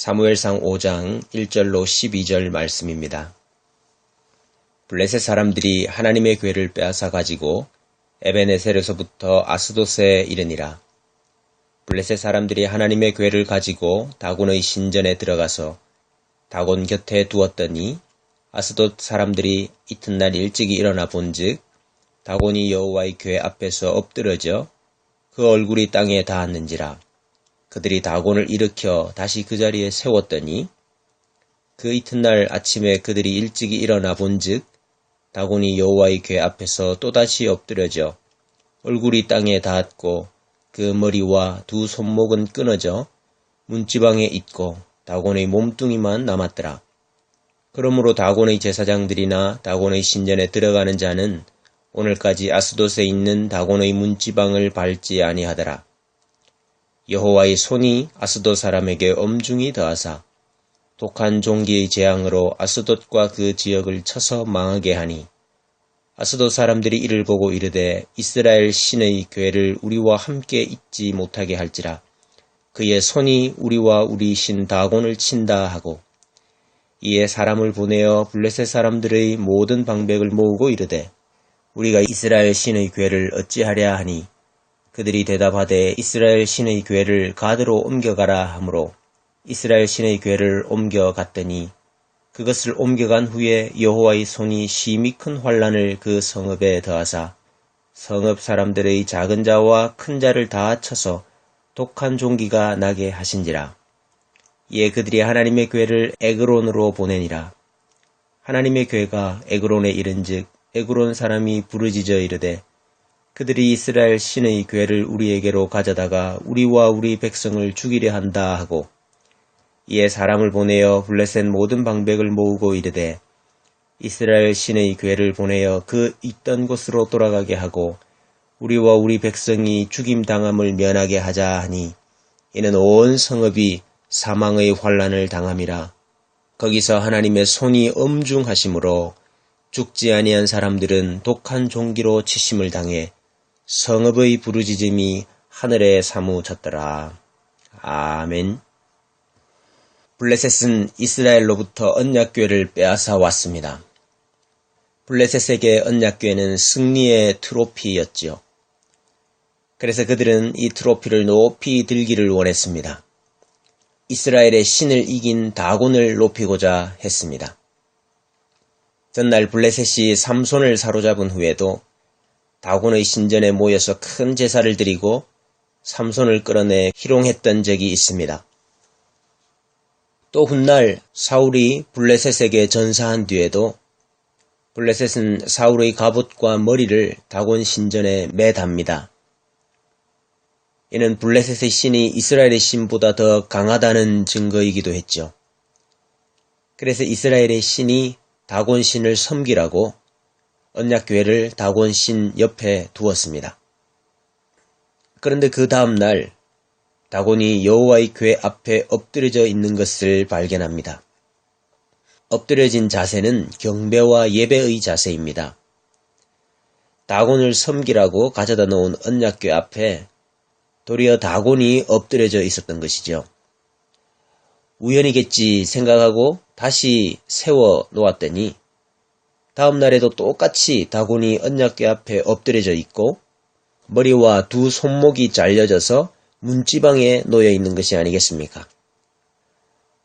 사무엘상 5장 1절로 12절 말씀입니다. 블레셋 사람들이 하나님의 궤를 빼앗아 가지고 에베네셀에서부터 아스돗에 이르니라. 블레셋 사람들이 하나님의 궤를 가지고 다곤의 신전에 들어가서 다곤 곁에 두었더니 아스돗 사람들이 이튿날 일찍이 일어나 본즉 다곤이 여호와의 궤 앞에서 엎드러져 그 얼굴이 땅에 닿았는지라. 그들이 다곤을 일으켜 다시 그 자리에 세웠더니 그 이튿날 아침에 그들이 일찍이 일어나 본즉 다곤이 여호와의 궤 앞에서 또다시 엎드려져 얼굴이 땅에 닿았고 그 머리와 두 손목은 끊어져 문지방에 있고 다곤의 몸뚱이만 남았더라. 그러므로 다곤의 제사장들이나 다곤의 신전에 들어가는 자는 오늘까지 아스돗에 있는 다곤의 문지방을 밟지 아니하더라. 여호와의 손이 아스돗 사람에게 엄중히 더하사 독한 종기의 재앙으로 아스돗과 그 지역을 쳐서 망하게 하니 아스돗 사람들이 이를 보고 이르되 이스라엘 신의 궤를 우리와 함께 잊지 못하게 할지라. 그의 손이 우리와 우리 신 다곤을 친다 하고 이에 사람을 보내어 블레셋 사람들의 모든 방백을 모으고 이르되 우리가 이스라엘 신의 궤를 어찌하랴 하니 그들이 대답하되 이스라엘 신의 궤를 가드로 옮겨가라 하므로 이스라엘 신의 궤를 옮겨갔더니 그것을 옮겨간 후에 여호와의 손이 심히 큰 환란을 그 성읍에 더하사 성읍 사람들의 작은 자와 큰 자를 다 쳐서 독한 종기가 나게 하신지라. 이에 그들이 하나님의 궤를 에그론으로 보내니라. 하나님의 궤가 에그론에 이른즉 에그론 사람이 부르짖어 이르되 그들이 이스라엘 신의 궤를 우리에게로 가져다가 우리와 우리 백성을 죽이려 한다 하고 이에 사람을 보내어 블레셋 모든 방백을 모으고 이르되 이스라엘 신의 궤를 보내어 그 있던 곳으로 돌아가게 하고 우리와 우리 백성이 죽임당함을 면하게 하자 하니 이는 온 성읍이 사망의 환란을 당함이라. 거기서 하나님의 손이 엄중하심으로 죽지 아니한 사람들은 독한 종기로 치심을 당해 성읍의 부르짖음이 하늘에 사무쳤더라. 아멘. 블레셋은 이스라엘로부터 언약궤를 빼앗아 왔습니다. 블레셋에게 언약궤는 승리의 트로피였지요. 그래서 그들은 이 트로피를 높이 들기를 원했습니다. 이스라엘의 신을 이긴 다곤을 높이고자 했습니다. 전날 블레셋이 삼손을 사로잡은 후에도 다곤의 신전에 모여서 큰 제사를 드리고 삼손을 끌어내 희롱했던 적이 있습니다. 또 훗날 사울이 블레셋에게 전사한 뒤에도 블레셋은 사울의 갑옷과 머리를 다곤 신전에 매답니다. 이는 블레셋의 신이 이스라엘의 신보다 더 강하다는 증거이기도 했죠. 그래서 이스라엘의 신이 다곤 신을 섬기라고 언약궤를 다곤 신 옆에 두었습니다. 그런데 그 다음 날 다곤이 여호와의 궤 앞에 엎드려져 있는 것을 발견합니다. 엎드려진 자세는 경배와 예배의 자세입니다. 다곤을 섬기라고 가져다 놓은 언약궤 앞에 도리어 다곤이 엎드려져 있었던 것이죠. 우연이겠지 생각하고 다시 세워 놓았더니 다음 날에도 똑같이 다곤이 언약궤 앞에 엎드려져 있고 머리와 두 손목이 잘려져서 문지방에 놓여 있는 것이 아니겠습니까?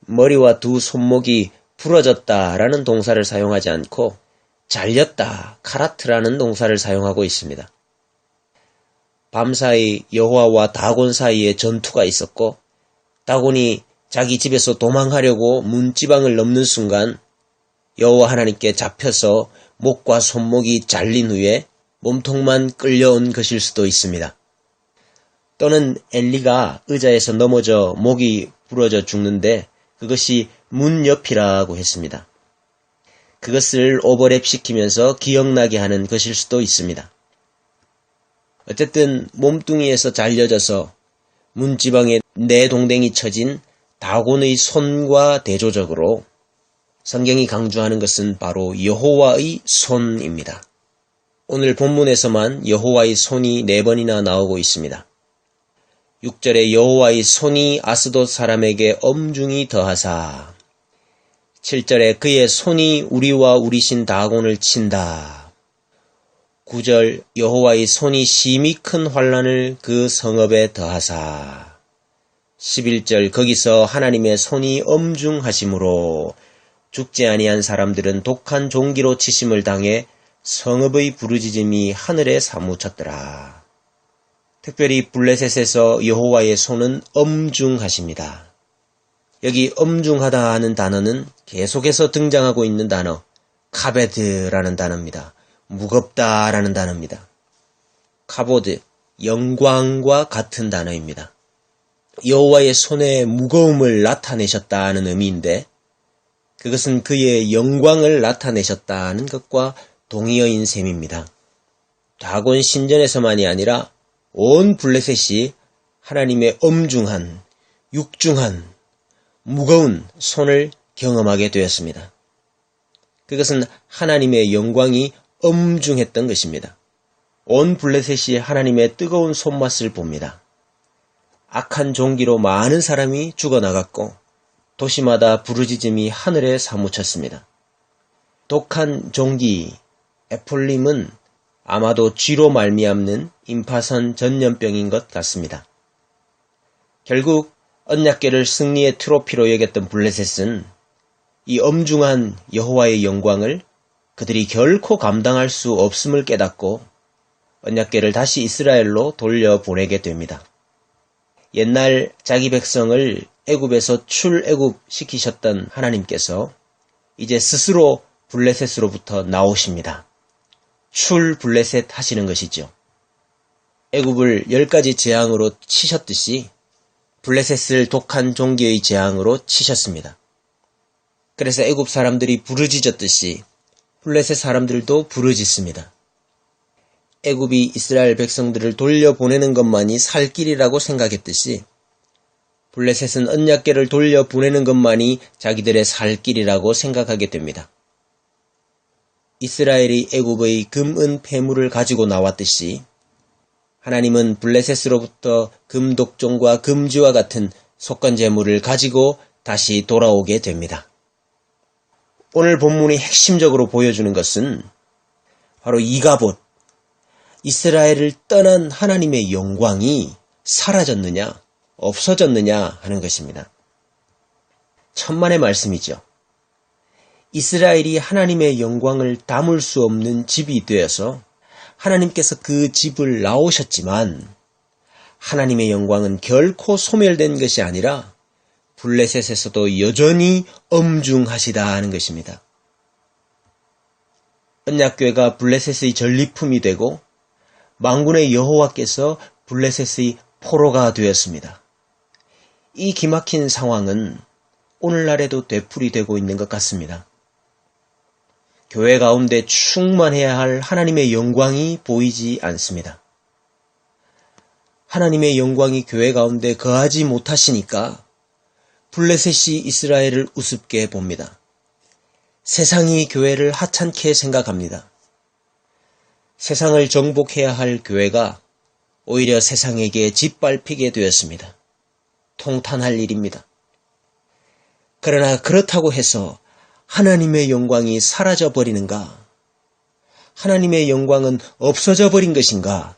머리와 두 손목이 부러졌다라는 동사를 사용하지 않고 잘렸다, 카라트라는 동사를 사용하고 있습니다. 밤사이 여호와와 다곤 사이에 전투가 있었고 다곤이 자기 집에서 도망하려고 문지방을 넘는 순간 여호와 하나님께 잡혀서 목과 손목이 잘린 후에 몸통만 끌려온 것일 수도 있습니다. 또는 엘리가 의자에서 넘어져 목이 부러져 죽는데 그것이 문 옆이라고 했습니다. 그것을 오버랩시키면서 기억나게 하는 것일 수도 있습니다. 어쨌든 몸뚱이에서 잘려져서 문지방에 내동댕이 쳐진 다곤의 손과 대조적으로 성경이 강조하는 것은 바로 여호와의 손입니다. 오늘 본문에서만 여호와의 손이 4번이나 나오고 있습니다. 6절에 여호와의 손이 아스돗 사람에게 엄중히 더하사 7절에 그의 손이 우리와 우리 신 다곤을 친다. 9절 여호와의 손이 심히 큰 환난을 그 성읍에 더하사 11절 거기서 하나님의 손이 엄중하심으로 죽지 아니한 사람들은 독한 종기로 치심을 당해 성읍의 부르짖음이 하늘에 사무쳤더라. 특별히 블레셋에서 여호와의 손은 엄중하십니다. 여기 엄중하다 하는 단어는 계속해서 등장하고 있는 단어 카베드라는 단어입니다. 무겁다라는 단어입니다. 카보드, 영광과 같은 단어입니다. 여호와의 손의 무거움을 나타내셨다는 의미인데 그것은 그의 영광을 나타내셨다는 것과 동의어인 셈입니다. 다곤 신전에서만이 아니라 온 블레셋이 하나님의 엄중한, 육중한, 무거운 손을 경험하게 되었습니다. 그것은 하나님의 영광이 엄중했던 것입니다. 온 블레셋이 하나님의 뜨거운 손맛을 봅니다. 악한 종기로 많은 사람이 죽어나갔고 도시마다 부르짖음이 하늘에 사무쳤습니다. 독한 종기, 에폴림은 아마도 쥐로 말미암는 임파선 전염병인 것 같습니다. 결국 언약궤를 승리의 트로피로 여겼던 블레셋은 이 엄중한 여호와의 영광을 그들이 결코 감당할 수 없음을 깨닫고 언약궤를 다시 이스라엘로 돌려보내게 됩니다. 옛날 자기 백성을 애굽에서 출애굽시키셨던 하나님께서 이제 스스로 블레셋으로부터 나오십니다. 출블레셋 하시는 것이죠. 애굽을 10가지 재앙으로 치셨듯이 블레셋을 독한 종기의 재앙으로 치셨습니다. 그래서 애굽 사람들이 부르짖었듯이 블레셋 사람들도 부르짖습니다. 애굽이 이스라엘 백성들을 돌려보내는 것만이 살 길이라고 생각했듯이 블레셋은 언약궤를 돌려보내는 것만이 자기들의 살 길이라고 생각하게 됩니다. 이스라엘이 애굽의 금, 은, 폐물을 가지고 나왔듯이 하나님은 블레셋으로부터 금독종과 금지와 같은 속건제물을 가지고 다시 돌아오게 됩니다. 오늘 본문이 핵심적으로 보여주는 것은 바로 이가봇, 이스라엘을 떠난 하나님의 영광이 사라졌느냐, 없어졌느냐 하는 것입니다. 천만의 말씀이죠. 이스라엘이 하나님의 영광을 담을 수 없는 집이 되어서 하나님께서 그 집을 나오셨지만 하나님의 영광은 결코 소멸된 것이 아니라 블레셋에서도 여전히 엄중하시다 하는 것입니다. 언약궤가 블레셋의 전리품이 되고 만군의 여호와께서 블레셋의 포로가 되었습니다. 이 기막힌 상황은 오늘날에도 되풀이되고 있는 것 같습니다. 교회 가운데 충만해야 할 하나님의 영광이 보이지 않습니다. 하나님의 영광이 교회 가운데 거하지 못하시니까 블레셋이 이스라엘을 우습게 봅니다. 세상이 교회를 하찮게 생각합니다. 세상을 정복해야 할 교회가 오히려 세상에게 짓밟히게 되었습니다. 통탄할 일입니다. 그러나 그렇다고 해서 하나님의 영광이 사라져 버리는가? 하나님의 영광은 없어져 버린 것인가?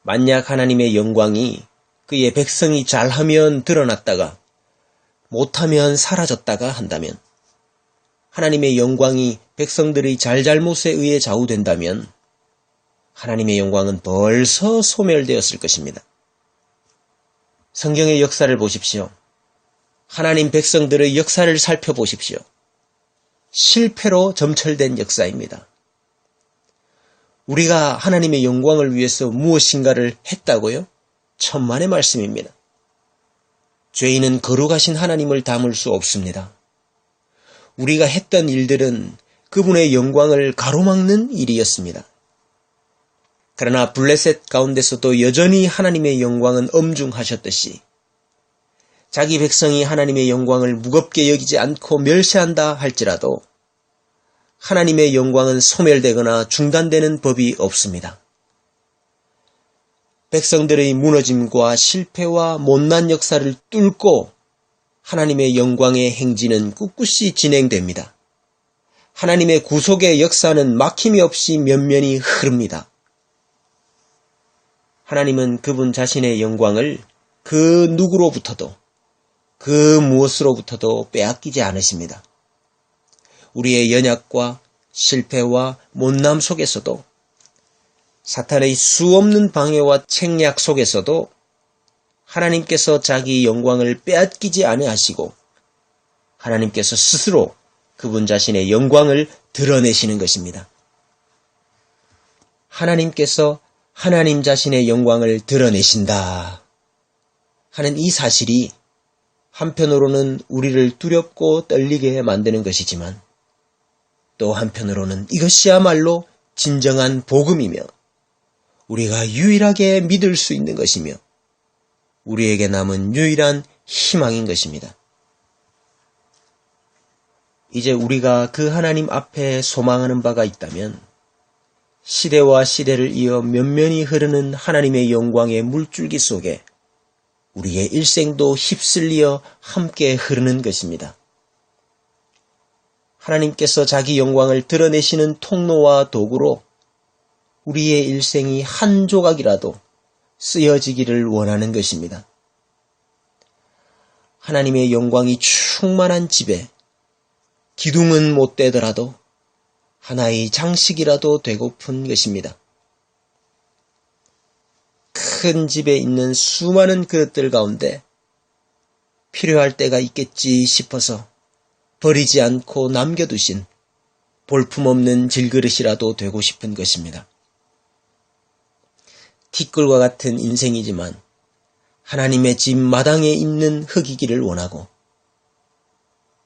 만약 하나님의 영광이 그의 백성이 잘하면 드러났다가 못하면 사라졌다가 한다면 하나님의 영광이 백성들의 잘잘못에 의해 좌우된다면 하나님의 영광은 벌써 소멸되었을 것입니다. 성경의 역사를 보십시오. 하나님 백성들의 역사를 살펴보십시오. 실패로 점철된 역사입니다. 우리가 하나님의 영광을 위해서 무엇인가를 했다고요? 천만의 말씀입니다. 죄인은 거룩하신 하나님을 담을 수 없습니다. 우리가 했던 일들은 그분의 영광을 가로막는 일이었습니다. 그러나 블레셋 가운데서도 여전히 하나님의 영광은 엄중하셨듯이 자기 백성이 하나님의 영광을 무겁게 여기지 않고 멸시한다 할지라도 하나님의 영광은 소멸되거나 중단되는 법이 없습니다. 백성들의 무너짐과 실패와 못난 역사를 뚫고 하나님의 영광의 행진은 꿋꿋이 진행됩니다. 하나님의 구속의 역사는 막힘이 없이 면면히 흐릅니다. 하나님은 그분 자신의 영광을 그 누구로부터도 그 무엇으로부터도 빼앗기지 않으십니다. 우리의 연약과 실패와 못남 속에서도 사탄의 수없는 방해와 책략 속에서도 하나님께서 자기 영광을 빼앗기지 아니하시고 하나님께서 스스로 그분 자신의 영광을 드러내시는 것입니다. 하나님께서 하나님 자신의 영광을 드러내신다 하는 이 사실이 한편으로는 우리를 두렵고 떨리게 만드는 것이지만 또 한편으로는 이것이야말로 진정한 복음이며 우리가 유일하게 믿을 수 있는 것이며 우리에게 남은 유일한 희망인 것입니다. 이제 우리가 그 하나님 앞에 소망하는 바가 있다면 시대와 시대를 이어 면면히 흐르는 하나님의 영광의 물줄기 속에 우리의 일생도 휩쓸려 함께 흐르는 것입니다. 하나님께서 자기 영광을 드러내시는 통로와 도구로 우리의 일생이 한 조각이라도 쓰여지기를 원하는 것입니다. 하나님의 영광이 충만한 집에 기둥은 못 되더라도 하나의 장식이라도 되고픈 것입니다. 큰 집에 있는 수많은 그릇들 가운데 필요할 때가 있겠지 싶어서 버리지 않고 남겨두신 볼품없는 질그릇이라도 되고 싶은 것입니다. 티끌과 같은 인생이지만 하나님의 집 마당에 있는 흙이기를 원하고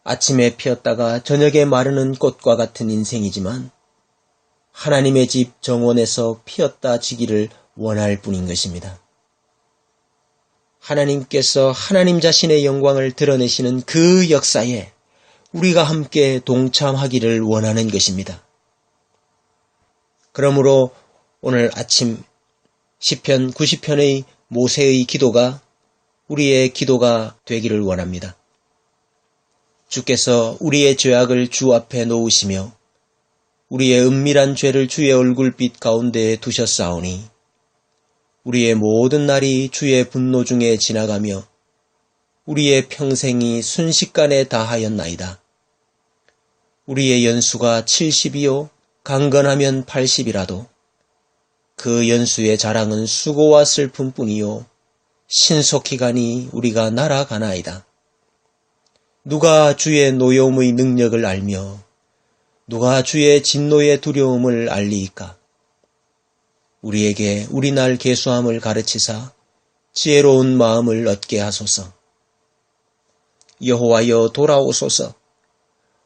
아침에 피었다가 저녁에 마르는 꽃과 같은 인생이지만 하나님의 집 정원에서 피었다 지기를 원할 뿐인 것입니다. 하나님께서 하나님 자신의 영광을 드러내시는 그 역사에 우리가 함께 동참하기를 원하는 것입니다. 그러므로 오늘 아침 시편 90편의 모세의 기도가 우리의 기도가 되기를 원합니다. 주께서 우리의 죄악을 주 앞에 놓으시며 우리의 은밀한 죄를 주의 얼굴빛 가운데에 두셨사오니 우리의 모든 날이 주의 분노 중에 지나가며 우리의 평생이 순식간에 다하였나이다. 우리의 연수가 70이요 강건하면 80이라도 그 연수의 자랑은 수고와 슬픔뿐이요 신속히 가니 우리가 날아가나이다. 누가 주의 노여움의 능력을 알며 누가 주의 진노의 두려움을 알리이까? 우리에게 우리날 계수함을 가르치사 지혜로운 마음을 얻게 하소서. 여호와여 돌아오소서.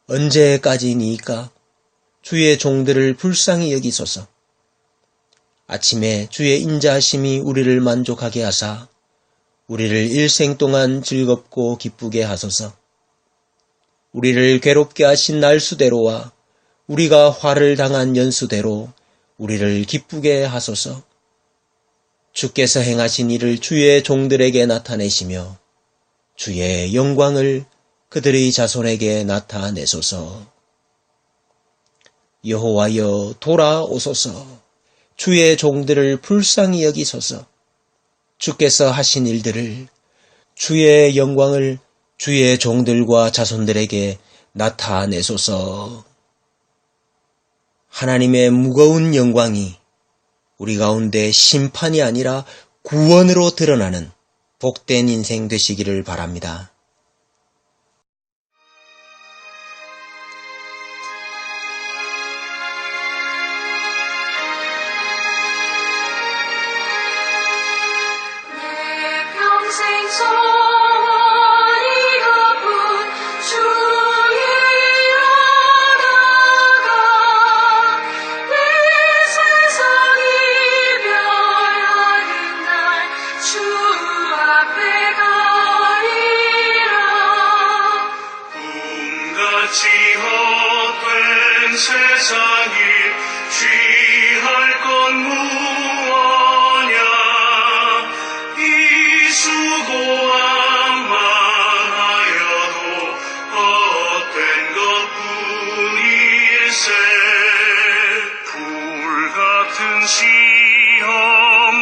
언제까지니이까? 주의 종들을 불쌍히 여기소서. 아침에 주의 인자하심이 우리를 만족하게 하사 우리를 일생 동안 즐겁고 기쁘게 하소서. 우리를 괴롭게 하신 날수대로와 우리가 화를 당한 연수대로 우리를 기쁘게 하소서. 주께서 행하신 일을 주의 종들에게 나타내시며 주의 영광을 그들의 자손에게 나타내소서. 여호와여 돌아오소서. 주의 종들을 불쌍히 여기소서. 주께서 하신 일들을 주의 영광을 주의 종들과 자손들에게 나타내소서. 하나님의 무거운 영광이 우리 가운데 심판이 아니라 구원으로 드러나는 복된 인생 되시기를 바랍니다. 주 앞에 거리 같은 시험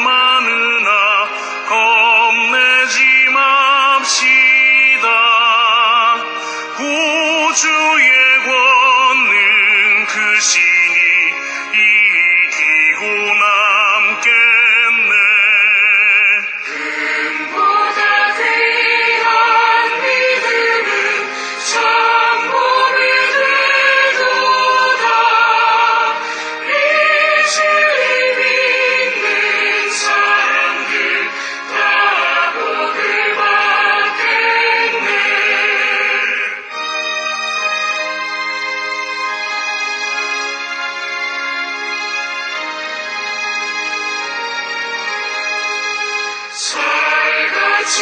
많으나 겁내지 맙시다. 구주의 권능 크시니 이기고 남겠네. 금보다 귀한 믿음은 참고를 되도다. 이 주를 믿는 사람들 다 복을 받겠네. 살같이